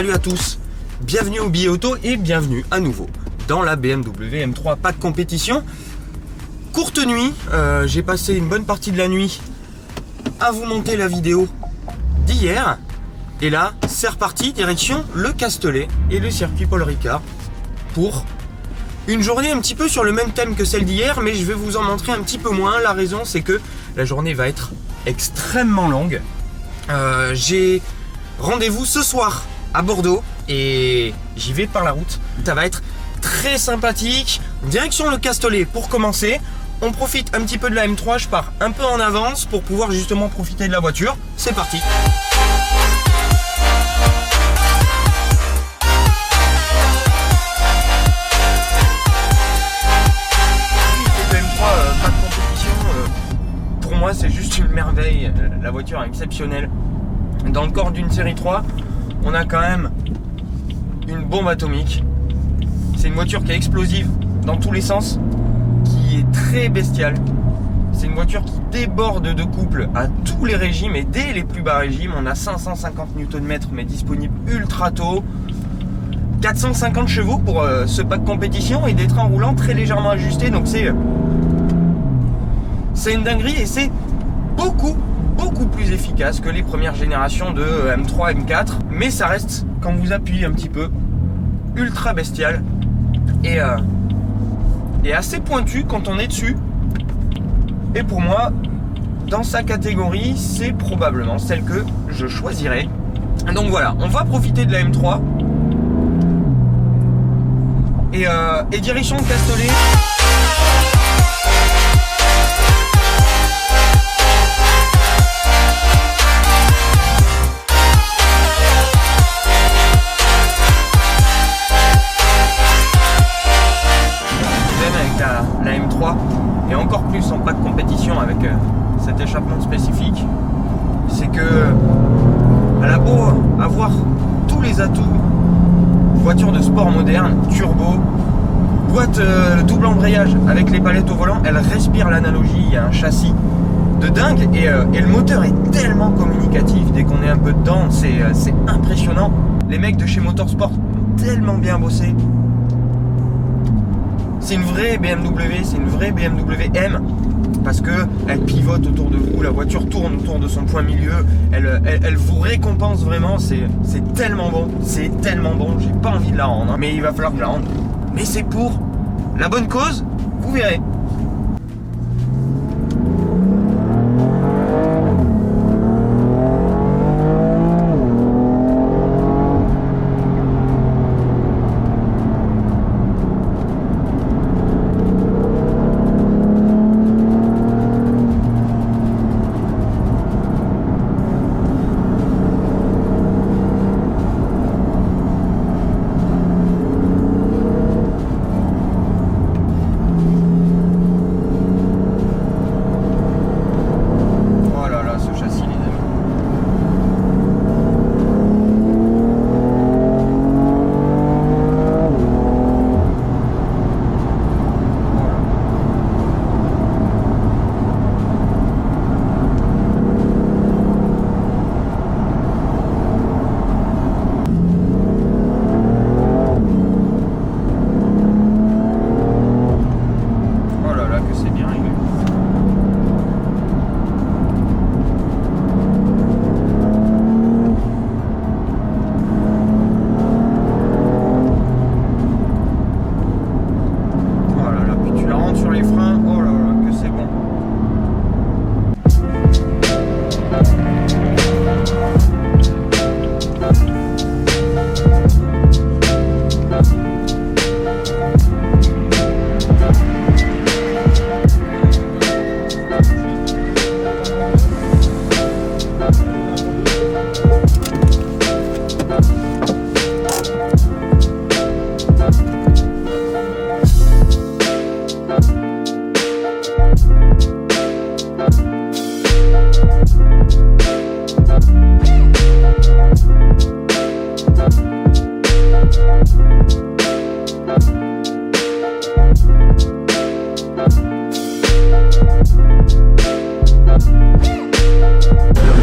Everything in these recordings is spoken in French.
Salut à tous, bienvenue au Billet Auto et bienvenue à nouveau dans la BMW M3 Pack Compétition. Courte nuit, j'ai passé une bonne partie de la nuit à vous monter la vidéo d'hier. Et là, c'est reparti, direction le Castellet et le circuit Paul Ricard pour une journée un petit peu sur le même thème que celle d'hier, mais je vais vous en montrer un petit peu moins. La raison, c'est que la journée va être extrêmement longue. J'ai rendez-vous ce soir à Bordeaux et j'y vais par la route. Ça va être très sympathique. Direction le Castellet pour commencer. On profite un petit peu de la M3, je pars un peu en avance pour pouvoir justement profiter de la voiture. C'est parti. Pour moi, c'est juste une merveille. La voiture est exceptionnelle. Dans le corps d'une série 3, on a quand même une bombe atomique. C'est une voiture qui est explosive dans tous les sens, qui est très bestiale. C'est une voiture qui déborde de couple à tous les régimes et dès les plus bas régimes. On a 550 Nm mais disponible ultra tôt. 450 chevaux pour ce pack compétition et des trains roulants très légèrement ajustés. Donc c'est une dinguerie et c'est beaucoup plus efficace que les premières générations de M3, M4. Mais ça reste, quand vous appuyez un petit peu, ultra bestial et assez pointu quand on est dessus. Et pour moi, dans sa catégorie, c'est probablement celle que je choisirais. Donc voilà, on va profiter de la M3 et direction le Castellet. La M3 et encore plus en pack compétition avec cet échappement spécifique, c'est que elle a beau avoir tous les atouts, voiture de sport moderne, turbo, boîte double embrayage avec les palettes au volant, elle respire l'analogie, il y a un châssis de dingue et le moteur est tellement communicatif. Dès qu'on est un peu dedans, c'est impressionnant. Les mecs de chez Motorsport ont tellement bien bossé. C'est une vraie BMW, c'est une vraie BMW M parce que elle pivote autour de vous, la voiture tourne autour de son point milieu, elle vous récompense vraiment, c'est tellement bon, j'ai pas envie de la rendre, mais il va falloir que je la rende. Mais c'est pour la bonne cause, vous verrez.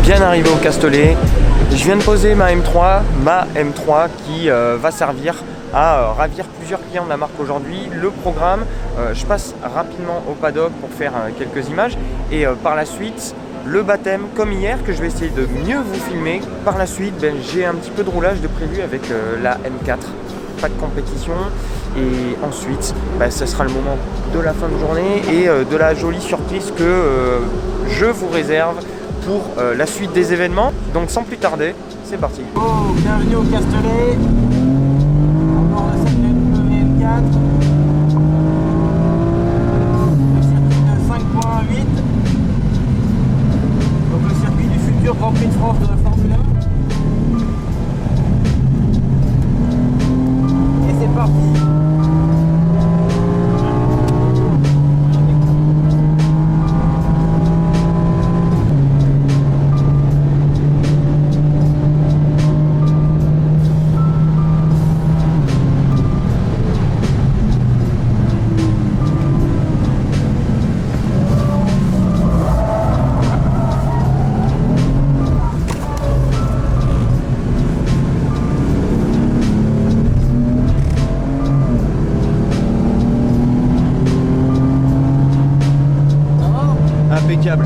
bien arrivé au Castellet. Je viens de poser ma M3 qui va servir à ravir plusieurs clients de la marque aujourd'hui. Le programme, je passe rapidement au paddock pour faire quelques images et par la suite le baptême comme hier que je vais essayer de mieux vous filmer. Par la suite, j'ai un petit peu de roulage de prévu avec la M4, pas de compétition. Et ensuite, ce sera le moment de la fin de journée et de la jolie surprise que je vous réserve pour la suite des événements. Donc sans plus tarder, c'est parti. Oh, bienvenue au Castellet, à bord de cette BMW M4. Le circuit de 5.8. Donc le circuit du futur Grand Prix de France de la Formule 1. Et c'est parti. Impeccable.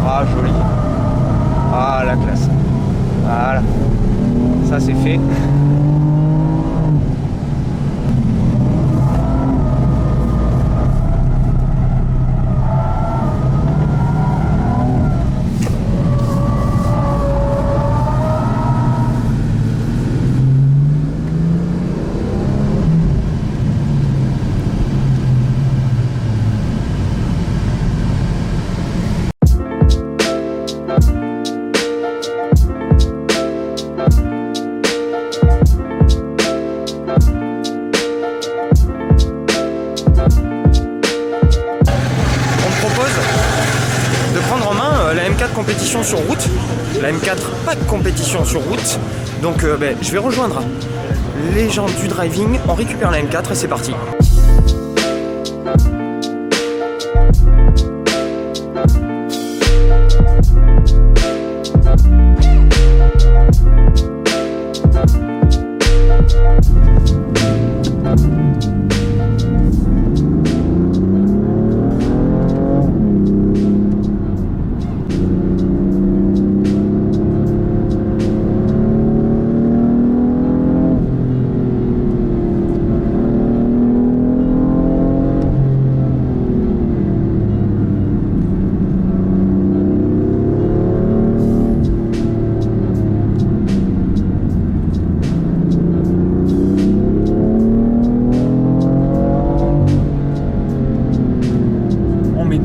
Ah, joli. Ah, la classe. Voilà. Ça, c'est fait. La M4 compétition sur route, la M4 pas de compétition sur route, donc je vais rejoindre les gens du driving, on récupère la M4 et c'est parti.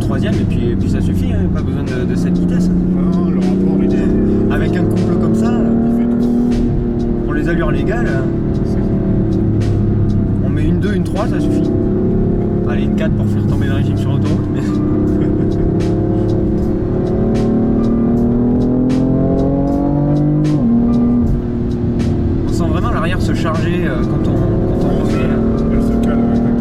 Troisième et puis ça suffit, hein, pas besoin de cette vitesse. Non, le rapport il est... Avec un couple comme ça, il fait tout. pour les allures légales, on met une 2, une 3, ça suffit. Allez, une 4 pour faire tomber le régime sur l'autoroute. Mais... on sent vraiment l'arrière se charger quand on remet. Elle se calme, exactement.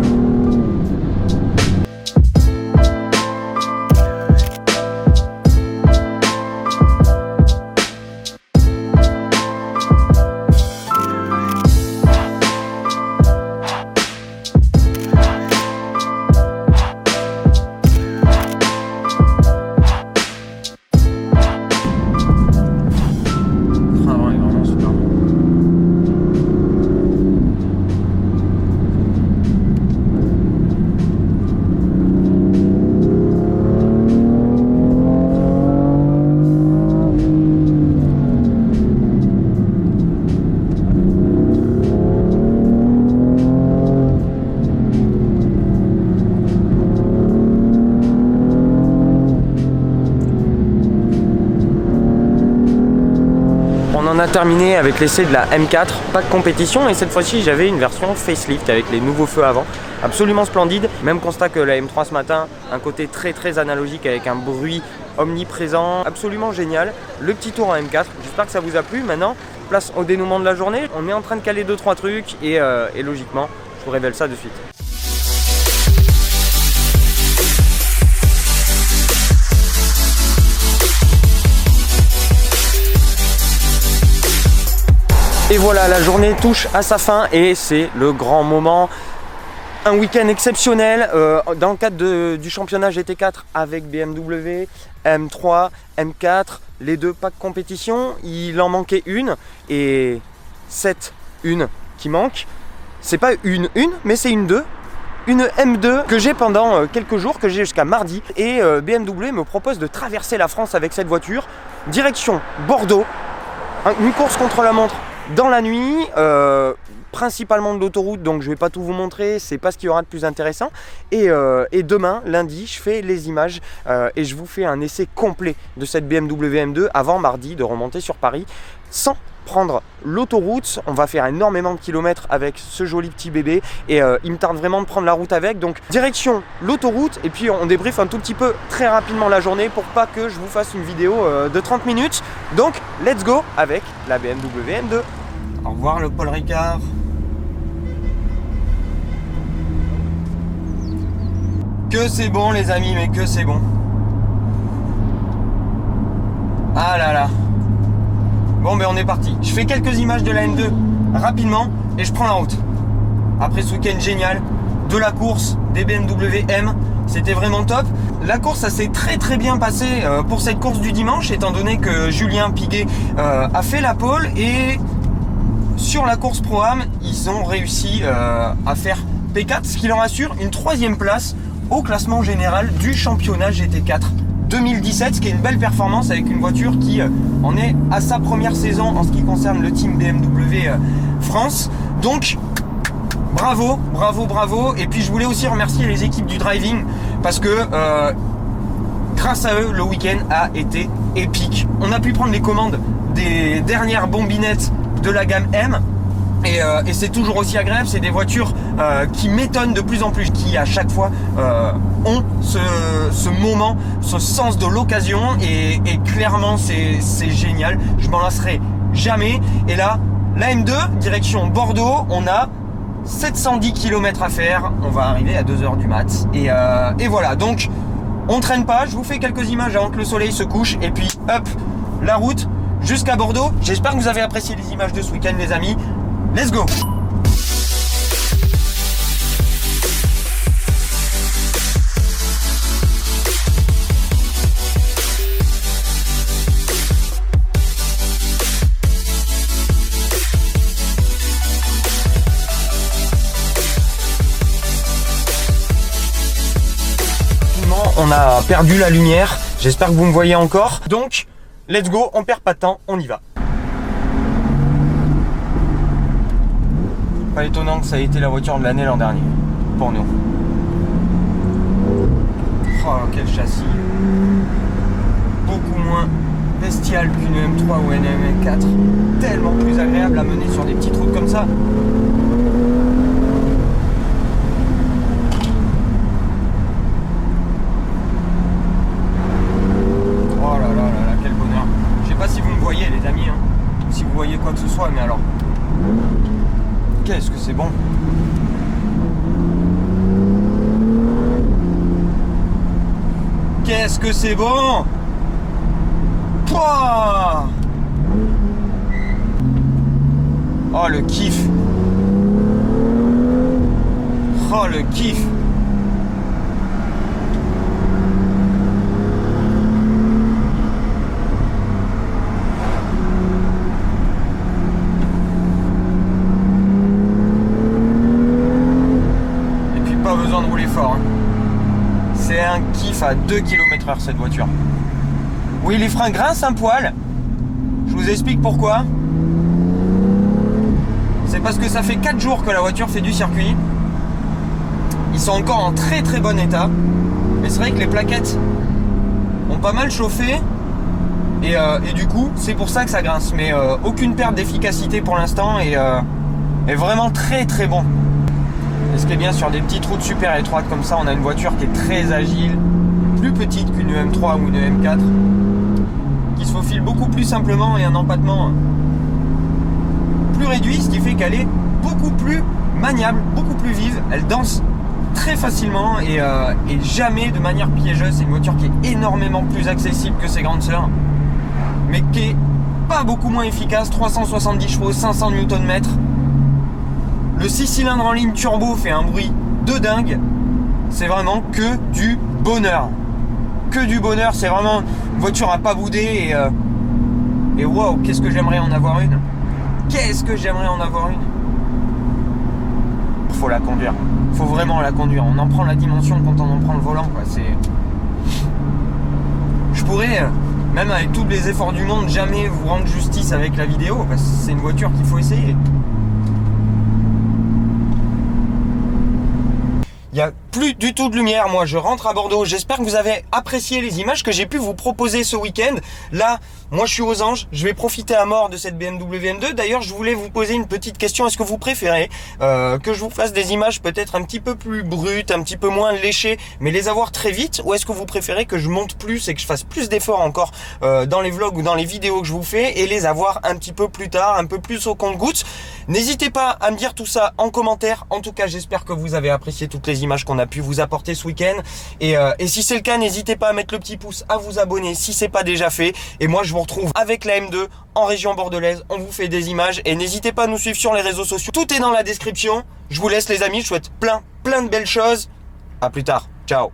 terminé avec l'essai de la M4 Pack Compétition et cette fois-ci j'avais une version facelift avec les nouveaux feux avant. Absolument splendide, même constat que la M3 ce matin, un côté très analogique avec un bruit omniprésent, absolument génial. Le petit tour en M4, j'espère que ça vous a plu. Maintenant, place au dénouement de la journée, on est en train de caler 2-3 trucs et logiquement, je vous révèle ça de suite. Et voilà, la journée touche à sa fin et c'est le grand moment. Un week-end exceptionnel dans le cadre du championnat GT4 avec BMW, M3, M4, les deux packs compétition. Il en manquait une et cette une qui manque, c'est pas une, mais c'est une 2. Une M2 que j'ai pendant quelques jours, que j'ai jusqu'à mardi. Et BMW me propose de traverser la France avec cette voiture, direction Bordeaux, une course contre la montre dans la nuit, principalement de l'autoroute, donc je vais pas tout vous montrer, c'est pas ce qu'il y aura de plus intéressant. Et demain, lundi, je fais les images et je vous fais un essai complet de cette BMW M2 avant mardi de remonter sur Paris sans prendre l'autoroute. On va faire énormément de kilomètres avec ce joli petit bébé et il me tarde vraiment de prendre la route avec, donc direction l'autoroute et puis on débriefe un tout petit peu très rapidement la journée pour pas que je vous fasse une vidéo de 30 minutes. Donc let's go avec la BMW M2. Au revoir le Paul Ricard. Que c'est bon les amis, mais que c'est bon. Ah là là. Bon ben on est parti. Je fais quelques images de la M2 rapidement et je prends la route. Après ce week-end génial de la course des BMW M, c'était vraiment top. La course, ça s'est très bien passé pour cette course du dimanche, étant donné que Julien Piguet a fait la pole et sur la course Pro-Am, ils ont réussi à faire P4, ce qui leur assure une 3e place au classement général du championnat GT4 2017, ce qui est une belle performance avec une voiture qui en est à sa première saison en ce qui concerne le team BMW France. Donc bravo. Et puis je voulais aussi remercier les équipes du driving parce que grâce à eux, le week-end a été épique. On a pu prendre les commandes des dernières bombinettes de la gamme M et c'est toujours aussi agréable. C'est des voitures qui m'étonnent de plus en plus, qui à chaque fois ont ce moment, ce sens de l'occasion et clairement c'est génial. Je m'en lasserai jamais. Et là, la M2 direction Bordeaux, on a 710 km à faire, on va arriver à 2h du mat et voilà, donc on traîne pas, je vous fais quelques images avant que le soleil se couche et puis hop, la route jusqu'à Bordeaux. J'espère que vous avez apprécié les images de ce week-end les amis, let's go. On a perdu la lumière, j'espère que vous me voyez encore. Donc, let's go, on perd pas de temps, on y va. Pas étonnant que ça ait été la voiture de l'année l'an dernier, pour nous. Oh, quel châssis. Beaucoup moins bestial qu'une M3 ou une M4. Tellement plus agréable à mener sur des petites routes comme ça. Les amis, hein. Si vous voyez quoi que ce soit, mais alors qu'est-ce que c'est bon. Qu'est-ce que c'est bon. Pouah. Oh le kiff. Oh le kiff. Besoin de rouler fort hein. C'est un kiff à 2 km/h cette voiture. Oui, les freins grincent un poil. Je vous explique pourquoi. C'est parce que ça fait 4 jours que la voiture fait du circuit. Ils sont encore en très bon état. Mais c'est vrai que les plaquettes ont pas mal chauffé. Et du coup, c'est pour ça que ça grince. Mais aucune perte d'efficacité pour l'instant et vraiment très très bon. Et ce qui est bien sur des petites routes super étroites comme ça, on a une voiture qui est très agile, plus petite qu'une M3 ou une M4, qui se faufile beaucoup plus simplement et un empattement plus réduit, ce qui fait qu'elle est beaucoup plus maniable, beaucoup plus vive. Elle danse très facilement et jamais de manière piégeuse. C'est une voiture qui est énormément plus accessible que ses grandes sœurs, mais qui est pas beaucoup moins efficace. 370 chevaux, 500 Nm. Le 6 cylindres en ligne turbo fait un bruit de dingue. C'est vraiment que du bonheur. Que du bonheur, c'est vraiment une voiture à pas bouder et waouh, qu'est-ce que j'aimerais en avoir une. Qu'est-ce que j'aimerais en avoir une. Faut la conduire. Faut vraiment la conduire. On en prend la dimension quand on en prend le volant, quoi. Je pourrais, même avec tous les efforts du monde, jamais vous rendre justice avec la vidéo, parce que c'est une voiture qu'il faut essayer. Il n'y a plus du tout de lumière, moi je rentre à Bordeaux. J'espère que vous avez apprécié les images que j'ai pu vous proposer ce week-end. Là, moi je suis aux Anges, je vais profiter à mort de cette BMW M2. D'ailleurs, je voulais vous poser une petite question. Est-ce que vous préférez que je vous fasse des images peut-être un petit peu plus brutes, un petit peu moins léchées, mais les avoir très vite? Ou est-ce que vous préférez que je monte plus et que je fasse plus d'efforts encore dans les vlogs ou dans les vidéos que je vous fais et les avoir un petit peu plus tard, un peu plus au compte-gouttes? N'hésitez pas à me dire tout ça en commentaire. En tout cas, j'espère que vous avez apprécié toutes les images qu'on a pu vous apporter ce week-end. Et si c'est le cas, n'hésitez pas à mettre le petit pouce, à vous abonner si c'est pas déjà fait. Et moi, je vous retrouve avec la M2 en région bordelaise. On vous fait des images et n'hésitez pas à nous suivre sur les réseaux sociaux. Tout est dans la description. Je vous laisse les amis. Je souhaite plein de belles choses. À plus tard. Ciao.